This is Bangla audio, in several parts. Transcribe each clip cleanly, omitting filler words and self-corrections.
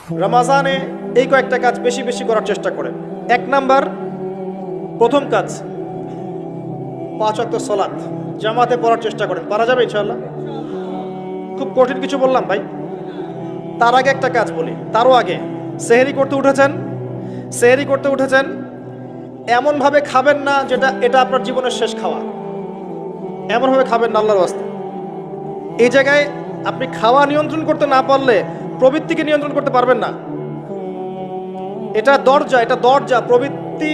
রমাজানে এই কয়েকটা কাজ বেশি বেশি করার চেষ্টা করেন। এক নাম্বার, প্রথম কাজ, 5 ওয়াক্ত সালাত জামাতে পড়ার চেষ্টা করেন। পারা যাবে ইনশাআল্লাহ? খুব কঠিন কিছু বললাম ভাই? তার আগে একটা কাজ বলি, তারও আগে, সেহরি করতে উঠেছেন, এমনভাবে খাবেন না যেটা এটা আপনার জীবনের শেষ খাওয়া। এমনভাবে খাবেন না আল্লাহর ওয়াস্তে। এই জায়গায় আপনি খাওয়া নিয়ন্ত্রণ করতে না পারলে প্রবৃত্তিকে নিয়ন্ত্রণ করতে পারবেন না। এটা দরজা, প্রবৃত্তি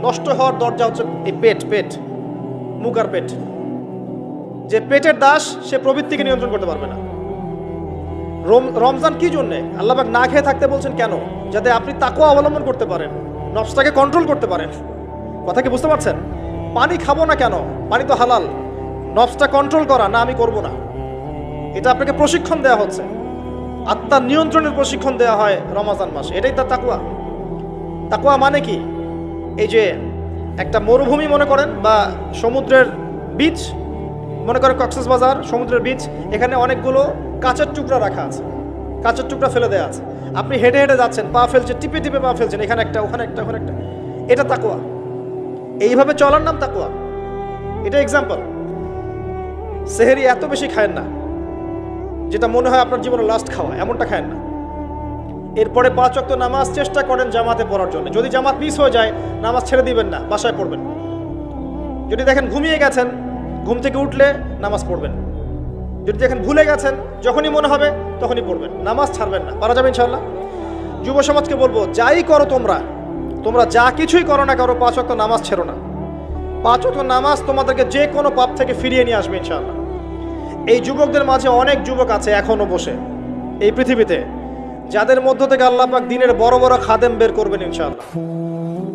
নষ্ট হওয়ার দরজা হচ্ছে এই পেট, মুখ আর পেট। যে পেটের দাস, সে প্রবৃত্তিকে নিয়ন্ত্রণ করতে পারবে না। রমজান কি জন্যে আল্লাহ পাক না খেয়ে থাকতে বলছেন কেন? যাতে আপনি তাকওয়া অবলম্বন করতে পারেন, নফসটাকে কন্ট্রোল করতে পারেন। কথা কি বুঝতে পারছেন? পানি খাবো না কেন? পানি তো হালাল। নফসটা কন্ট্রোল করা, না আমি করব না, এটা আপনাকে প্রশিক্ষণ দেওয়া হচ্ছে। আত্মার নিয়ন্ত্রণের প্রশিক্ষণ দেওয়া হয় রমজান মাসে। এটাই তার তাকওয়া। তাকওয়া মানে কি? এই যে একটা মরুভূমি মনে করেন, বা সমুদ্রের বিচ মনে করেন, কক্সবাজার সমুদ্রের বিচ, এখানে অনেকগুলো কাঁচের টুকরা রাখা আছে, কাঁচের টুকরা ফেলে দেওয়া আছে। আপনি হেঁটে হেঁটে যাচ্ছেন, পা ফেলছেন, টিপে টিপে পা ফেলছেন, এখানে একটা, ওখানে একটা, ওখানে একটা। এটা তাকওয়া। এইভাবে চলার নাম তাকওয়া। এটা এক্সাম্পল। সেহরি এত বেশি খায়েন না যেটা মনে হয় আপনার জীবনের লাস্ট খাওয়া, এমনটা খায়েন না। এরপরে 5 ওয়াক্ত নামাজ চেষ্টা করেন জামাতে পড়ার জন্য। যদি জামাত মিস হয়ে যায়, নামাজ ছেড়ে দিবেন না, বাসায় পড়বেন। যদি দেখেন ঘুমিয়ে গেছেন, ঘুম থেকে উঠলে নামাজ পড়বেন। যদি দেখেন ভুলে গেছেন, যখনই মনে হবে তখনই পড়বেন, নামাজ ছাড়বেন না। পারা যাবে ইনশাআল্লাহ? যুব সমাজকে বলবো, যাই করো তোমরা যা কিছুই করো না করো, 5 ওয়াক্ত নামাজ ছেড়ো না। 5 ওয়াক্ত নামাজ তোমাদেরকে যে কোনো পাপ থেকে ফিরিয়ে নিয়ে আসবে ইনশাআল্লাহ। এই যুবকদের মাঝে অনেক যুবক আছে এখনো বসে এই পৃথিবীতে, যাদের মধ্য থেকে আল্লাহ পাক দিনের বড় বড় খাদেম বের করবেন ইনশাআল্লাহ।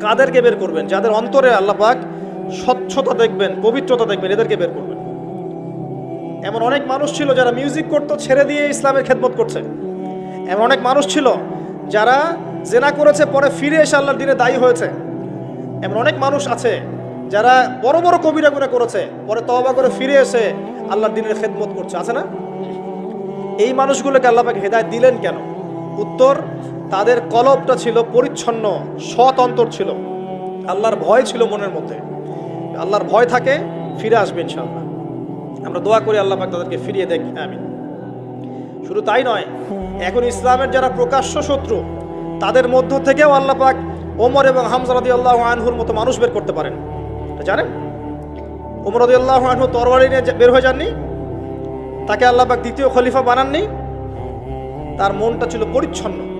কাদেরকে বের করবেন? যাদের অন্তরে আল্লাহ পাক স্বচ্ছতা দেখবেন, পবিত্রতা দেখবেন, এদেরকে বের করবেন। এমন অনেক মানুষ ছিল যারা মিউজিক করতো, ছেড়ে দিয়ে ইসলামের খেদমত করছে। এমন অনেক মানুষ ছিল যারা জেনা করেছে, পরে ফিরে এসে আল্লাহর দিনে দায়ী হয়েছে। এমন অনেক মানুষ আছে যারা বড় বড় কবিরা গুনাহ করেছে, পরে তওবা করে ফিরে এসে আল্লাহর দিনের খেদমত করছে, আছে না? এই মানুষগুলোকে আল্লাহ পাক হেদায়েত দিলেন কেন? উত্তর, তাদের কলবটা ছিল পরিচ্ছন্ন, সৎ অন্তর ছিল, আল্লাহর ভয় ছিল মনের মধ্যে। আল্লাহর ভয় থাকে, ফিরে আসবে ইনশাআল্লাহ। আমরা দোয়া করি আল্লাহ পাক তাদেরকে ফিরিয়ে দেখ, আমিন। শুধু তাই নয়, এখন ইসলামের যারা প্রকাশ্য শত্রু, তাদের মধ্য থেকেও আল্লাহ পাক ওমর এবং হামজা রাদিয়াল্লাহু আনহুর মতো মানুষ বের করতে পারেন। জানেন, ওমর রাদিয়াল্লাহু আনহু তরবারি নিয়ে বের হয়ে যাননি, তাকে আল্লাহ পাক দ্বিতীয় খলিফা বানাননি, তার মনটা ছিল পরিচ্ছন্ন।